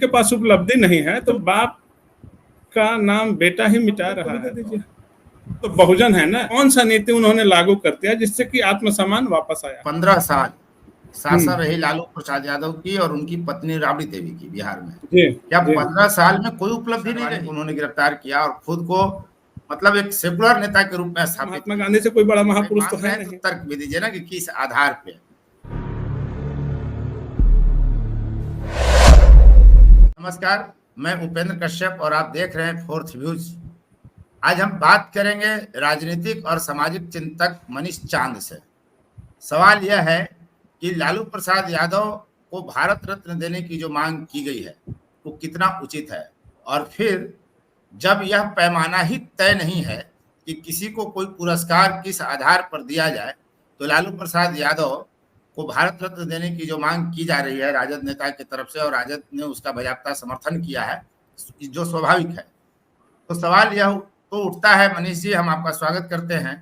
के पास उपलब्धि नहीं है तो बाप का नाम बेटा ही मिटा रहा है। दीजिए तो बहुजन है ना, कौन सा नीति उन्होंने लागू कर दिया जिससे कि आत्मसम्मान वापस आया? 15 साल शासन रही लालू प्रसाद यादव की और उनकी पत्नी राबड़ी देवी की बिहार में। जी, क्या जी। 15 साल में कोई उपलब्धि नहीं रही? उन्होंने गिरफ्तार किया और खुद को मतलब एक सेकुलर नेता के रूप में स्थापित। महात्मा गांधी से कोई बड़ा महापुरुष तो है नहीं। तर्क भी दीजिए ना कि किस आधार पे। नमस्कार, मैं उपेंद्र कश्यप और आप देख रहे हैं फोर्थ व्यूज। आज हम बात करेंगे राजनीतिक और सामाजिक चिंतक मनीष चांद से। सवाल यह है कि लालू प्रसाद यादव को भारत रत्न देने की जो मांग की गई है वो कितना उचित है, और फिर जब यह पैमाना ही तय नहीं है कि किसी को कोई पुरस्कार किस आधार पर दिया जाए, तो लालू प्रसाद यादव को भारत रत्न देने की जो मांग की जा रही है राजद नेता की तरफ से, और राजद ने उसका बाकायदा समर्थन किया है, जो स्वाभाविक है। तो सवाल यह तो उठता है, मनीष जी हम आपका स्वागत करते हैं,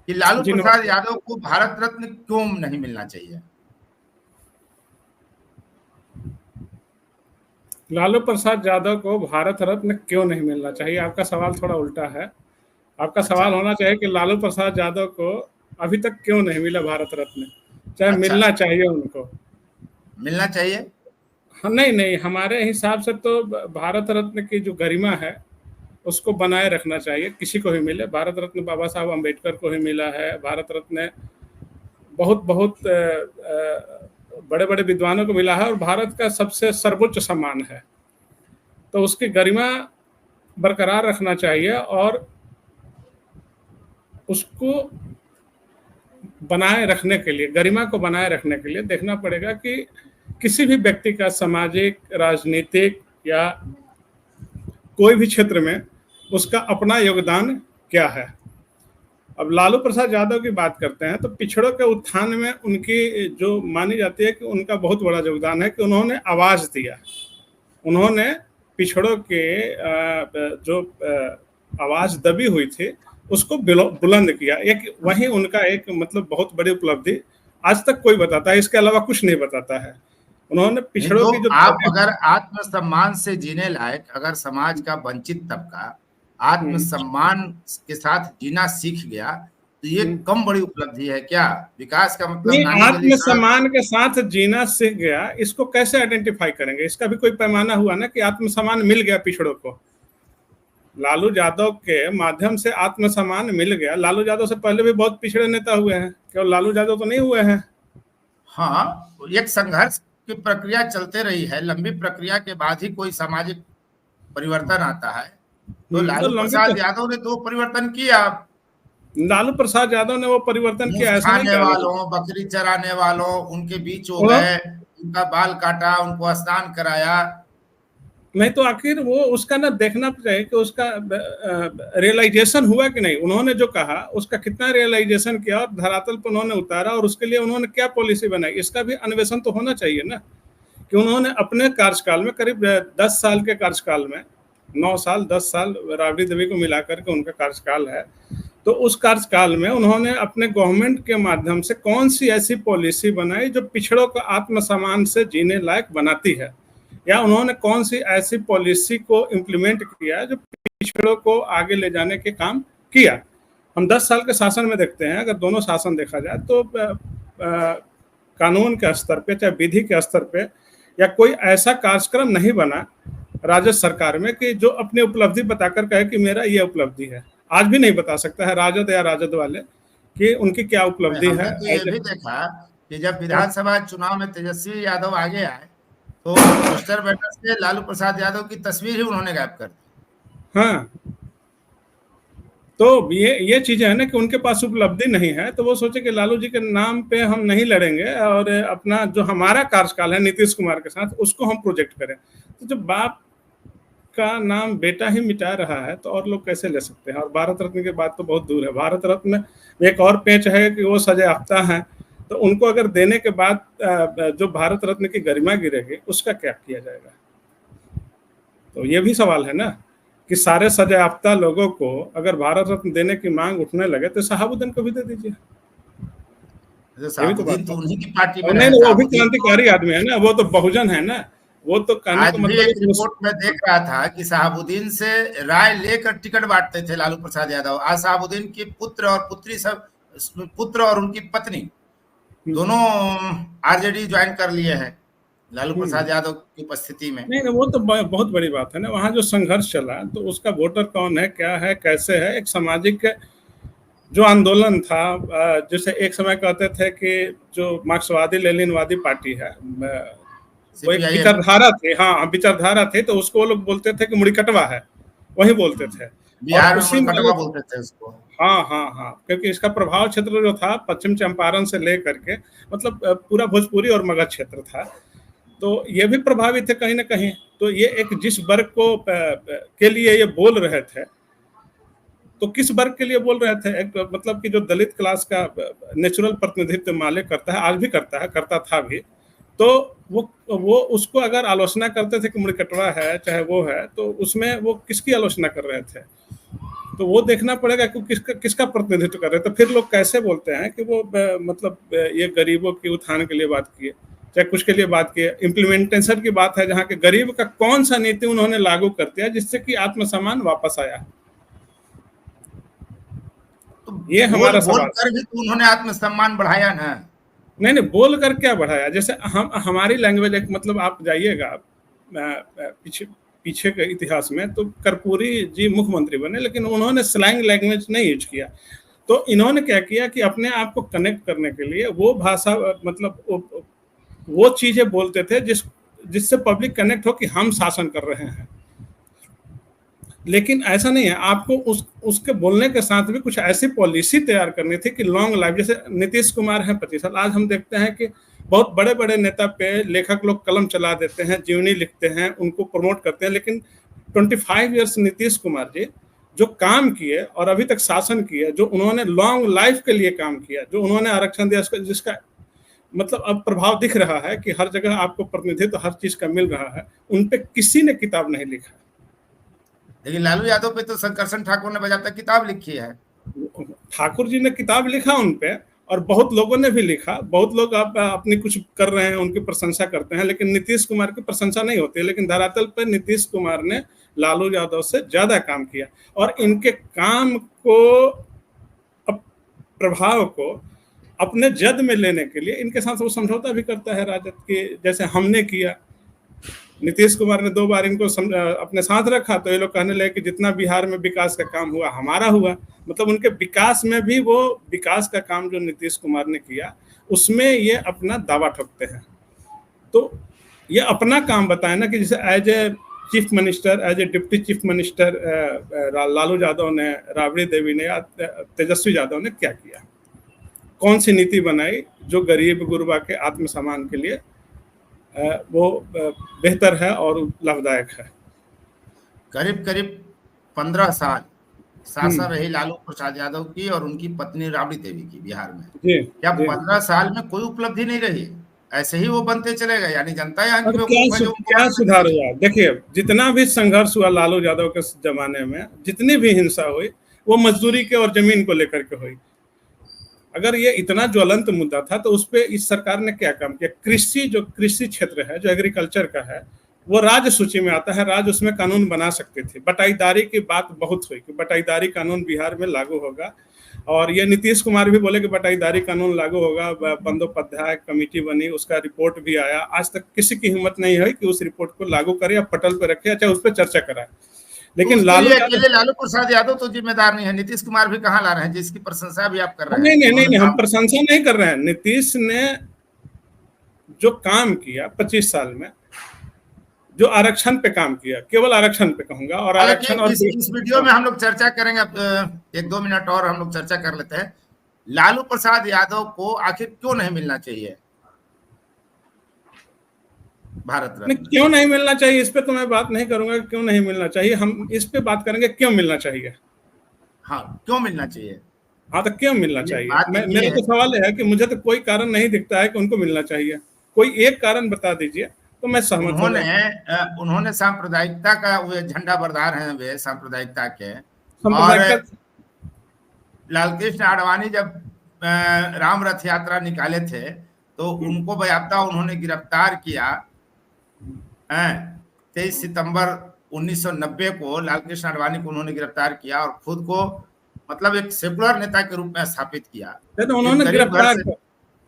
कि लालू प्रसाद यादव को भारत रत्न क्यों नहीं मिलना चाहिए? लालू प्रसाद यादव को भारत रत्न क्यों नहीं मिलना चाहिए? आपका सवाल थोड़ा उल्टा है। आपका सवाल होना चाहिए कि लालू प्रसाद यादव को अभी तक क्यों नहीं मिला भारत रत्न, चाहे मिलना चाहिए उनको। मिलना चाहिए? नहीं, हमारे हिसाब से तो भारत रत्न की जो गरिमा है उसको बनाए रखना चाहिए, किसी को भी मिले। भारत रत्न बाबा साहब अम्बेडकर को ही मिला है, भारत रत्न बहुत बड़े बड़े विद्वानों को मिला है, और भारत का सबसे सर्वोच्च सम्मान है। तो उसकी गरिमा बरकरार रखना चाहिए और उसको बनाए रखने के लिए, गरिमा को बनाए रखने के लिए देखना पड़ेगा कि किसी भी व्यक्ति का सामाजिक, राजनीतिक या कोई भी क्षेत्र में उसका अपना योगदान क्या है। अब लालू प्रसाद यादव की बात करते हैं तो पिछड़ों के उत्थान में उनकी जो मानी जाती है कि उनका बहुत बड़ा योगदान है कि उन्होंने आवाज़ दिया। उन्होंने पिछड़ों के जो आवाज़ दबी हुई थी उसको बुलंद किया। एक वही उनका एक मतलब बहुत बड़ी उपलब्धि आज तक कोई बताता है, इसके अलावा कुछ नहीं बताता है। उन्होंने पिछड़ों की जो आप अगर आत्मसम्मान से जीने लायक, अगर समाज का वंचित तबका आत्मसम्मान के साथ जीना सीख गया, तो ये कम बड़ी उपलब्धि है क्या? विकास का मतलब आत्मसम्मान के साथ जीना सीख गया, इसको कैसे आइडेंटिफाई करेंगे? इसका भी कोई पैमाना हुआ ना कि आत्मसम्मान मिल गया पिछड़ों को। लालू यादव के माध्यम से आत्मसम्मान मिल गया। लालू यादव से पहले भी बहुत पिछड़े नेता हुए हैं, केवल लालू यादव तो नहीं हुए हैं। हाँ, एक संघर्ष की प्रक्रिया चलते रही है, लंबी प्रक्रिया के बाद ही कोई सामाजिक परिवर्तन आता है। तो लालू प्रसाद यादव ने तो परिवर्तन किया। लालू प्रसाद यादव ने वो परिवर्तन किया, खाने वालों, बकरी चराने वालों, उनके बीच हो गए, उनका बाल काटा, उनको स्नान कराया। नहीं तो आखिर वो उसका ना देखना चाहिए कि उसका रियलाइजेशन हुआ कि नहीं। उन्होंने जो कहा उसका कितना रियलाइजेशन किया और धरातल पर उन्होंने उतारा, और उसके लिए उन्होंने क्या पॉलिसी बनाई, इसका भी अन्वेषण तो होना चाहिए ना। कि उन्होंने अपने कार्यकाल में करीब 10 साल के कार्यकाल में 9 साल 10 साल राबड़ी देवी को मिलाकर के उनका कार्यकाल है, तो उस कार्यकाल में उन्होंने अपने गवर्नमेंट के माध्यम से कौन सी ऐसी पॉलिसी बनाई जो पिछड़ों को आत्मसम्मान से जीने लायक बनाती है, या उन्होंने कौन सी ऐसी पॉलिसी को इम्प्लीमेंट किया जो पिछड़ों को आगे ले जाने के काम किया। हम 10 साल के शासन में देखते हैं, अगर दोनों शासन देखा जाए तो कानून के स्तर पे, चाहे विधि के स्तर पे, या कोई ऐसा कार्यक्रम नहीं बना राजद सरकार में कि जो अपनी उपलब्धि बताकर कहे कि मेरा ये उपलब्धि है। आज भी नहीं बता सकता है राजद या राजद वाले कि उनकी क्या उपलब्धि है। तो ये भी देखा कि जब विधानसभा चुनाव में तेजस्वी यादव आगे आए तो पोस्टर बैनर से लालू प्रसाद यादव की तस्वीर ही उन्होंने गायब कर दी। हाँ, तो ये चीजें है ना कि उनके पास उपलब्धि नहीं है, तो वो सोचे कि लालू जी के नाम पे हम नहीं लड़ेंगे और अपना जो हमारा कार्यकाल है नीतीश कुमार के साथ उसको हम प्रोजेक्ट करें। तो जब बाप का नाम बेटा ही मिटा रहा है तो और लोग कैसे ले सकते हैं? और भारत रत्न की बात तो बहुत दूर है। भारत रत्न में एक और पेच है कि वो सजायाफ्ता हैं, तो उनको अगर देने के बाद जो भारत रत्न की गरिमा गिरेगी उसका क्या किया जाएगा? तो ये भी सवाल है ना कि सारे सजायाफ्ता लोगों को अगर भारत रत्न देने की मांग उठने लगे तो शहाबुद्दीन को भी दे दीजिए। तो उन्हीं की पार्टी में नहीं, वो भी क्रांतिकारी आदमी है ना, वो तो बहुजन है ना। वो तो कहने आज का भी मतलब एक रिपोर्ट में देख रहा था कि शहाबुद्दीन से राय लेकर टिकट बांटते थे लालू प्रसाद यादव। आज शहाबुद्दीन की पुत्र और पुत्री सब, पुत्र और उनकी पत्नी दोनों आरजेडी ज्वाइन कर लिए हैं लालू प्रसाद यादव की उपस्थिति में। नहीं नहीं, वो तो बहुत बड़ी बात है ना। वहाँ जो संघर्ष चला तो उसका वोटर कौन है, क्या है, कैसे है, एक सामाजिक जो आंदोलन था, जैसे एक समय कहते थे कि जो मार्क्सवादी लेनिनवादी पार्टी है, वो एक सीपीआईएम विचारधारा थी, हाँ विचारधारा थी, तो उसको वो लोग बोलते थे कि मुड़िकटवा है, वही बोलते थे। और बिहार में उसी मुड़कटवा में बोलते थे उसको। हाँ हाँ हाँ, क्योंकि इसका प्रभाव क्षेत्र जो था पश्चिम चंपारण से लेकर के मतलब पूरा भोजपुरी और मगध क्षेत्र था, तो ये भी प्रभावित थे कहीं ना कहीं। तो ये एक जिस वर्ग को के लिए ये बोल रहे थे, तो किस वर्ग के लिए बोल रहे थे, एक मतलब कि जो दलित क्लास का नेचुरल प्रतिनिधित्व माले करता है, आज भी करता है, करता था भी, तो वो उसको अगर आलोचना करते थे कि मुड़कटवा है चाहे वो है, तो उसमें वो किसकी आलोचना कर रहे थे, तो वो देखना पड़ेगा कि किसका प्रतिनिधित्व कर रहे हैं। तो फिर लोग कैसे बोलते हैं कि वो मतलब ये गरीबों के उत्थान के लिए बात किए, चाहे कुछ के लिए बात किए। इम्प्लीमेंटेशन की बात है जहाँ के गरीब का कौन सा नीति उन्होंने लागू कर दिया जिससे कि आत्मसम्मान वापस आया, तो ये बोल हमारा बोल सवाल। कर भी तो उन्होंने आत्मसम्मान बढ़ाया ना। नहीं नहीं, बोल कर क्या बढ़ाया, जैसे हम हमारी लैंग्वेज एक मतलब आप जाइएगा पीछे पीछे के इतिहास में, तो कर्पूरी जी मुख्यमंत्री बने लेकिन उन्होंने स्लैंग लैंग्वेज नहीं यूज किया। तो इन्होंने क्या किया कि अपने आप को कनेक्ट करने के लिए वो भाषा मतलब वो चीजें बोलते थे जिससे पब्लिक कनेक्ट हो कि हम शासन कर रहे हैं। लेकिन ऐसा नहीं है, आपको उसके बोलने के साथ भी कुछ ऐसी पॉलिसी तैयार करनी थी कि लॉन्ग लाइफ, जैसे नीतीश कुमार हैं 25 साल, आज हम देखते हैं कि बहुत बड़े बड़े नेता पे लेखक लोग कलम चला देते हैं, जीवनी लिखते हैं, उनको प्रमोट करते हैं, लेकिन 25 ईयर्स नीतीश कुमार जी जो काम किए और अभी तक शासन किए, जो उन्होंने लॉन्ग लाइफ के लिए काम किया, जो उन्होंने आरक्षण दिया, जिसका मतलब अब प्रभाव दिख रहा है कि हर जगह आपको प्रतिनिधित्व हर चीज का मिल रहा है, उन पे किसी ने किताब नहीं लिखा। लेकिन लालू यादव पे तो शंकरशन ठाकुर ने बजाता किताब लिखी है। ठाकुर जी ने किताब लिखा उन पे, और बहुत लोगों ने भी लिखा, बहुत लोग आप अपनी कुछ कर रहे हैं, उनकी प्रशंसा करते हैं, लेकिन नीतीश कुमार की प्रशंसा नहीं होती है। लेकिन धरातल पर नीतीश कुमार ने लालू यादव से ज्यादा काम किया, और इनके काम को प्रभाव को अपने जद में लेने के लिए इनके साथ वो समझौता भी करता है राजद के, जैसे हमने किया। नीतीश कुमार ने 2 बार इनको अपने साथ रखा, तो ये लोग कहने लगे कि जितना बिहार में विकास का काम हुआ हमारा हुआ, मतलब उनके विकास में भी वो विकास का काम जो नीतीश कुमार ने किया उसमें ये अपना दावा ठोकते हैं। तो ये अपना काम बताए ना कि जैसे as a chief minister, as a deputy chief minister Lalu Yadav ने, राबड़ी देवी ने या तेजस्वी यादव ने क्या किया, कौन सी नीति बनाई जो गरीब गुरबा के आत्मसम्मान के लिए वो बेहतर है और लाभदायक है। करीब करीब 15 साल शासन रही लालू प्रसाद यादव की और उनकी पत्नी राबड़ी देवी की बिहार में। क्या 15 साल में कोई उपलब्धि नहीं रही? ऐसे ही वो बनते चले गए, यानी जनता यहाँ की बेवकूफ है जो उनको क्या सुधार हुआ? देखिए, जितना भी संघर्ष हुआ लालू यादव के जमाने में, जितनी भी हिंसा हुई, वो मजदूरी के और जमीन को लेकर के हुई। अगर ये इतना ज्वलंत मुद्दा था तो उस पर इस सरकार ने क्या काम किया? जो कृषि क्षेत्र है, जो एग्रीकल्चर का है, वो राज्य सूची में आता है, राज्य उसमें कानून बना सकते थे। बटाईदारी की बात बहुत हुई कि बटाईदारी कानून बिहार में लागू होगा, और ये नीतीश कुमार भी बोले कि बटाईदारी कानून लागू होगा। बंदोपाध्याय कमेटी बनी, उसका रिपोर्ट भी आया। आज तक किसी की हिम्मत नहीं हुई कि उस रिपोर्ट को लागू करे या पटल पर रखे, चाहे उस पर चर्चा कराए। लेकिन तो लालू अकेले लालू प्रसाद यादव तो जिम्मेदार नहीं है, नीतीश कुमार भी कहाँ ला रहे हैं, जिसकी प्रशंसा भी आप कर रहे हैं। नहीं, हम प्रशंसा नहीं कर रहे हैं। नीतीश ने जो काम किया 25 साल में, जो आरक्षण पे काम किया, केवल आरक्षण पे कहूंगा, और आरक्षण और इस वीडियो में हम लोग चर्चा करेंगे। 1-2 मिनट और हम लोग चर्चा कर लेते हैं। लालू प्रसाद यादव को आखिर क्यों नहीं मिलना चाहिए भारत रत्न? क्यों नहीं मिलना चाहिए, इस पे तो मैं बात नहीं करूंगा क्यों नहीं मिलना चाहिए, हम इस पे बात करेंगे क्यों मिलना चाहिए। हाँ, क्यों मिलना चाहिए? हाँ, तो क्यों मिलना चाहिए? मेरा तो सवाल है कि मुझे तो कोई कारण नहीं दिखता है कि उनको मिलना चाहिए। कोई एक कारण बता दीजिए तो मैं सहमत हूँ। उन्होंने सांप्रदायिकता का, वे झंडा बरदार हैं, वे सांप्रदायिकता के। और लालकृष्ण आडवाणी जब राम रथ यात्रा निकाले थे तो उनको बाकायदा उन्होंने गिरफ्तार किया 23 सितंबर 1990 को लालकृष्ण आडवाणी को उन्होंने गिरफ्तार किया और खुद को मतलब एक सेकुलर नेता के रूप में स्थापित किया। तो उन्होंने गिरफ्तार,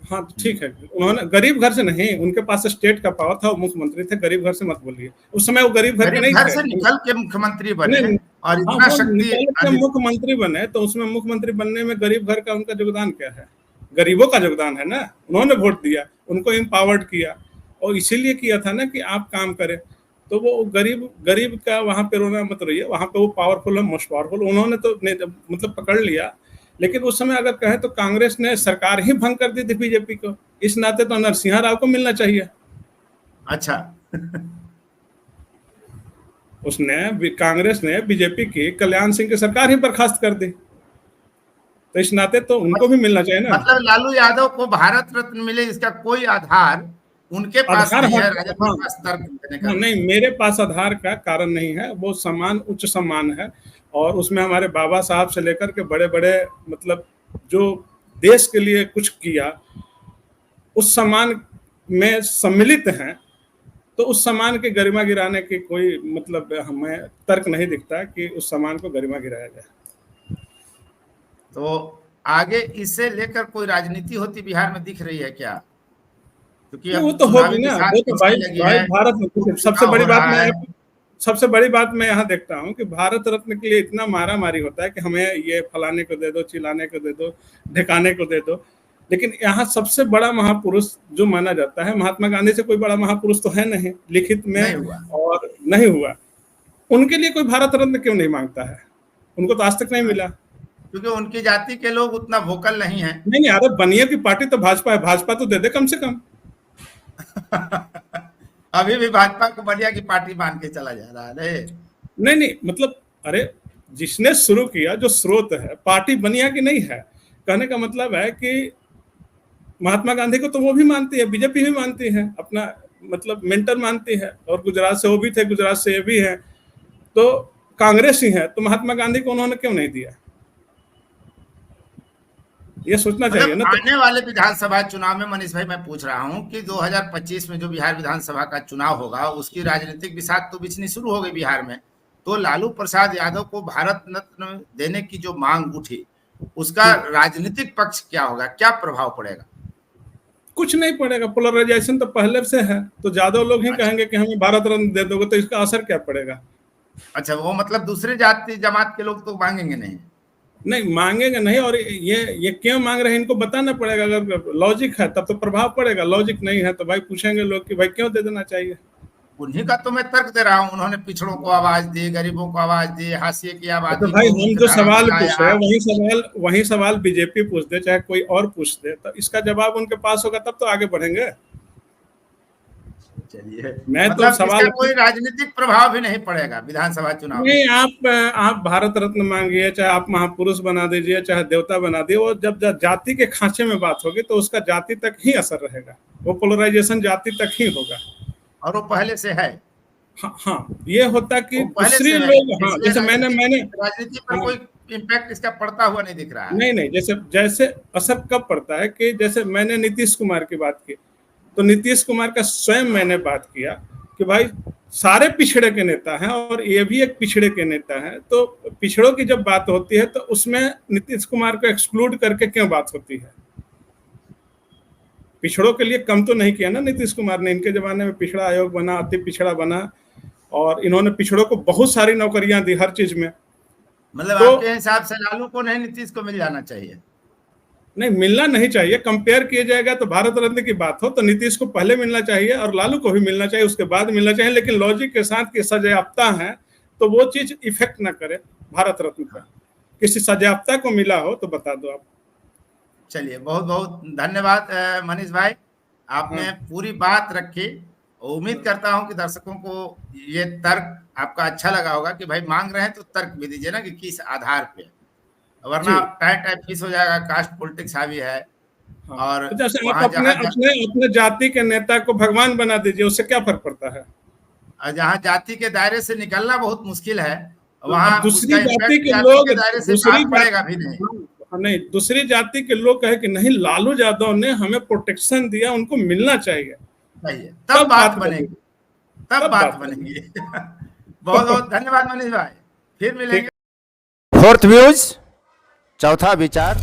हाँ ठीक है, उन्होंने गरीब घर से नहीं, उनके पास स्टेट का पावर था, वो मुख्यमंत्री थे, गरीब घर से मत बोलिए, उस समय वो गरीब घर के नहीं थे, से निकल के मुख्यमंत्री बने और इतना शक्ति मुख्यमंत्री बने, तो उसमें मुख्यमंत्री बनने में गरीब घर का उनका योगदान क्या है? गरीबों का योगदान है ना, उन्होंने वोट दिया, उनको एम्पावर्ड किया और इसीलिए किया था ना कि आप काम करें। तो वो गरीब का वहां पे रोना मत रहिए, वहां पे वो पावरफुल है, मोस्ट पावरफुल, उन्होंने तो मतलब पकड़ लिया। लेकिन उस समय अगर कहें तो कांग्रेस ने सरकार ही भंग कर दी थी बीजेपी को, इस नाते तो नरसिंहा राव को मिलना चाहिए। अच्छा कांग्रेस ने बीजेपी की कल्याण सिंह की सरकार ही बर्खास्त कर दी, तो इस नाते तो उनको भी मिलना चाहिए ना। मतलब लालू यादव को भारत रत्न मिले इसका कोई आधार उनके पास नहीं है, राजद के पास तर्क देने का नहीं, मेरे पास आधार का कारण नहीं है, वो सम्मान उच्च सम्मान है और उसमें हमारे बाबा साहब से लेकर के बड़े बड़े मतलब जो देश के लिए कुछ किया उस सम्मान में सम्मिलित हैं, तो उस सम्मान की गरिमा गिराने की कोई मतलब हमें तर्क नहीं दिखता कि उस सम्मान को गरिमा गिराया जाए। तो आगे इससे लेकर कोई राजनीति होती बिहार में दिख रही है क्या? क्योंकि वो तो होगी ना, वो तो भाई भारत में सबसे बड़ी बात मैं यहाँ देखता हूँ कि भारत रत्न के लिए इतना मारा मारी होता है कि हमें ये फलाने को दे दो, चिल्लाने को दे दो, ढकाने को दे दो, लेकिन यहाँ सबसे बड़ा महापुरुष जो माना जाता है, महात्मा गांधी से कोई बड़ा महापुरुष तो है नहीं लिखित में और नहीं हुआ, उनके लिए कोई भारत रत्न क्यों नहीं मांगता है? उनको तो आज तक नहीं मिला, क्योंकि उनकी जाति के लोग उतना वोकल नहीं है। नहीं अरे बनिया की पार्टी तो भाजपा है, भाजपा तो दे दे कम से कम। अभी भी भाजपा को बनिया की पार्टी मान के चला जा रहा है। नहीं मतलब अरे जिसने शुरू किया, जो स्रोत है, पार्टी बनिया की नहीं है। कहने का मतलब है कि महात्मा गांधी को तो वो भी मानती है, बीजेपी भी मानती है, अपना मतलब मेंटर मानती है, और गुजरात से वो भी थे, गुजरात से ये भी है, तो कांग्रेस ही है, तो महात्मा गांधी को उन्होंने क्यों नहीं दिया? ये सोचना चाहिए ना। आने वाले विधानसभा चुनाव में मनीष भाई मैं पूछ रहा हूं कि 2025 में जो बिहार विधानसभा का चुनाव होगा उसकी राजनीतिक बिसात तो बिछनी शुरू हो गई बिहार में, तो लालू प्रसाद यादव को भारत रत्न देने की जो मांग उठी उसका राजनीतिक पक्ष क्या होगा, क्या प्रभाव पड़ेगा? कुछ नहीं पड़ेगा, पोलराइजेशन तो पहले से है, तो यादव लोग ही कहेंगे कि हमें भारत रत्न दे दोगे, तो इसका असर क्या पड़ेगा? अच्छा, वो मतलब दूसरे जाति जमात के लोग तो मांगेंगे नहीं मांगेंगे नहीं, और ये क्यों मांग रहे हैं इनको बताना पड़ेगा। अगर लॉजिक है तब तो प्रभाव पड़ेगा, लॉजिक नहीं है तो भाई पूछेंगे लोग कि भाई क्यों दे देना चाहिए। उन्हीं का तो मैं तर्क दे रहा हूँ, उन्होंने पिछड़ों को आवाज दी, गरीबों को आवाज दी, हाशिए की आवाज दी। भाई हम जो सवाल पूछ रहे हैं वही सवाल बीजेपी पूछ दे चाहे कोई और पूछ दे, तो इसका जवाब उनके पास होगा तब तो आगे बढ़ेंगे। चलिए, मैं मतलब तो सवाल कोई राजनीतिक प्रभाव भी नहीं पड़ेगा विधानसभा चुनाव में। नहीं, आप भारत रत्न मांगिए, चाहे आप महापुरुष बना दीजिए, चाहे देवता बना दिए, वो जब जाति के खांचे में बात होगी तो उसका जाति तक ही असर रहेगा, वो पोलराइजेशन जाति तक ही होगा, और वो पहले से है। हाँ ये होता कि दूसरे लोग, हाँ जैसे मैंने राजनीति पर कोई इम्पैक्ट इसका पड़ता हुआ नहीं दिख रहा है। नहीं, जैसे असर कब पड़ता है कि जैसे मैंने नीतीश कुमार की बात की, तो नीतीश कुमार का स्वयं मैंने बात किया कि भाई सारे पिछड़े के नेता हैं और ये भी एक पिछड़े के नेता हैं, तो पिछड़ों की जब बात होती है तो उसमें नीतीश कुमार को एक्सक्लूड करके क्यों बात होती है? पिछड़ों के लिए कम तो नहीं किया ना नीतीश कुमार ने, इनके जमाने में पिछड़ा आयोग बना, अति पिछड़ा बना, और इन्होंने पिछड़ों को बहुत सारी नौकरियां दी हर चीज में। मतलब तो, आपके हिसाब से लालू को नहीं, नीतीश को मिल जाना चाहिए? नहीं, मिलना नहीं चाहिए। कंपेयर किया जाएगा तो भारत रत्न की बात हो तो नीतीश को पहले मिलना चाहिए और लालू को भी मिलना चाहिए, उसके बाद मिलना चाहिए, लेकिन लॉजिक के साथ कि सजायाफ्ता है तो वो चीज इफेक्ट ना करे भारत रत्न पर। किसी सजायाफ्ता को मिला हो तो बता दो आप। चलिए, बहुत बहुत धन्यवाद मनीष भाई, आपने पूरी बात रखी। उम्मीद करता हूं कि दर्शकों को ये तर्क आपका अच्छा लगा होगा कि भाई मांग रहे हैं तो तर्क भी दीजिए ना कि किस आधार पे, वरना टाइप फिस हो जाएगा, कास्ट पॉलिटिक्स हावी है। हाँ। और जैसे आप अपने जाति के नेता को भगवान बना दीजिए, उससे क्या फर्क पड़ता है? जहाँ जाति के दायरे से निकलना बहुत मुश्किल है, वहाँ दूसरी जाति के लोग दायरे से पड़ेगा भी नहीं। दूसरी जाति के लोग कहे कि नहीं लालू यादव ने हमें प्रोटेक्शन दिया, उनको मिलना चाहिए, तब बात बनेगी। तब बात बनेगी। बहुत बहुत धन्यवाद मनीष भाई, फिर मिलेंगे। फोर्थ व्यूज, चौथा विचार,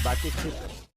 बाकी फिर